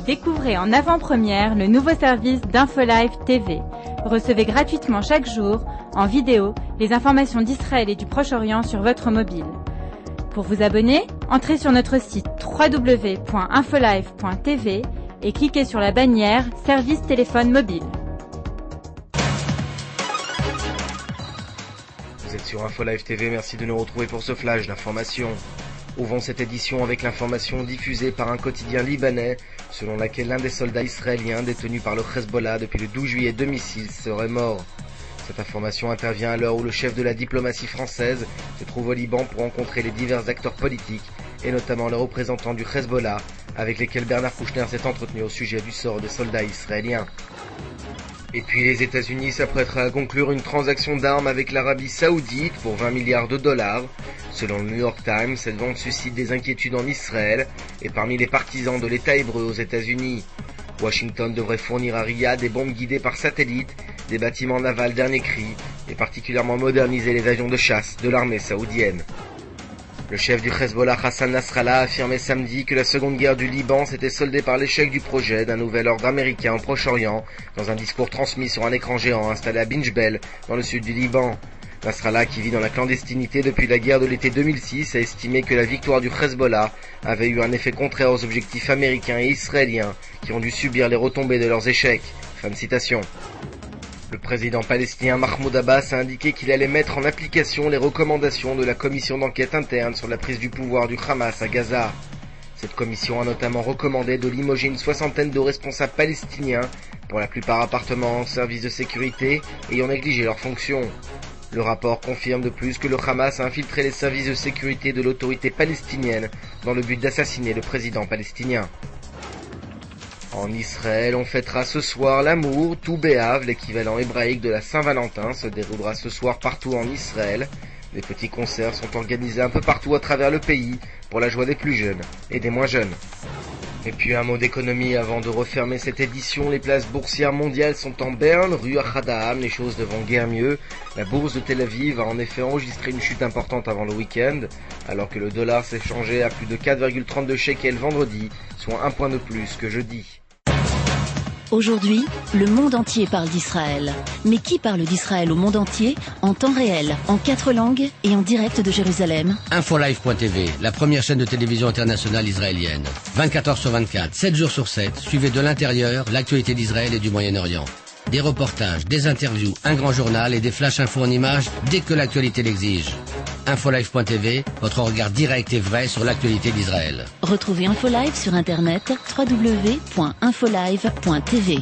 Découvrez en avant-première le nouveau service d'InfoLive TV. Recevez gratuitement chaque jour, en vidéo, les informations d'Israël et du Proche-Orient sur votre mobile. Pour vous abonner, entrez sur notre site www.infolive.tv et cliquez sur la bannière « Service téléphone mobile ». Vous êtes sur InfoLive TV, merci de nous retrouver pour ce flash d'information. Ouvrons cette édition avec l'information diffusée par un quotidien libanais selon laquelle l'un des soldats israéliens détenus par le Hezbollah depuis le 12 juillet 2006 serait mort. Cette information intervient à l'heure où le chef de la diplomatie française se trouve au Liban pour rencontrer les divers acteurs politiques et notamment les représentants du Hezbollah avec lesquels Bernard Kouchner s'est entretenu au sujet du sort des soldats israéliens. Et puis les États-Unis s'apprêteraient à conclure une transaction d'armes avec l'Arabie Saoudite pour 20 milliards de dollars. Selon le New York Times, cette vente suscite des inquiétudes en Israël et parmi les partisans de l'État hébreu aux États-Unis. Washington devrait fournir à Riyad des bombes guidées par satellite, des bâtiments navals dernier cri et particulièrement moderniser les avions de chasse de l'armée saoudienne. Le chef du Hezbollah, Hassan Nasrallah, a affirmé samedi que la seconde guerre du Liban s'était soldée par l'échec du projet d'un nouvel ordre américain au Proche-Orient, dans un discours transmis sur un écran géant installé à Binjbel, dans le sud du Liban. Nasrallah, qui vit dans la clandestinité depuis la guerre de l'été 2006, a estimé que la victoire du Hezbollah avait eu un effet contraire aux objectifs américains et israéliens, qui ont dû subir les retombées de leurs échecs. Fin de citation. Le président palestinien Mahmoud Abbas a indiqué qu'il allait mettre en application les recommandations de la commission d'enquête interne sur la prise du pouvoir du Hamas à Gaza. Cette commission a notamment recommandé de limoger une soixantaine de responsables palestiniens, pour la plupart appartenant aux services de sécurité, ayant négligé leurs fonctions. Le rapport confirme de plus que le Hamas a infiltré les services de sécurité de l'autorité palestinienne dans le but d'assassiner le président palestinien. En Israël, on fêtera ce soir l'amour, Tou B'Av, l'équivalent hébraïque de la Saint-Valentin, se déroulera ce soir partout en Israël. Des petits concerts sont organisés un peu partout à travers le pays pour la joie des plus jeunes et des moins jeunes. Et puis un mot d'économie avant de refermer cette édition. Les places boursières mondiales sont en berne, rue Ahad, les choses ne vont guère mieux. La bourse de Tel Aviv a en effet enregistré une chute importante avant le week-end, alors que le dollar s'est changé à plus de 4,32 shekels vendredi, soit un point de plus que jeudi. Aujourd'hui, le monde entier parle d'Israël. Mais qui parle d'Israël au monde entier, en temps réel, en 4 langues et en direct de Jérusalem? InfoLive.tv, la première chaîne de télévision internationale israélienne. 24 heures sur 24, 7 jours sur 7, suivez de l'intérieur l'actualité d'Israël et du Moyen-Orient. Des reportages, des interviews, un grand journal et des flash infos en images dès que l'actualité l'exige. InfoLive.tv, votre regard direct et vrai sur l'actualité d'Israël. Retrouvez InfoLive sur internet www.infolive.tv.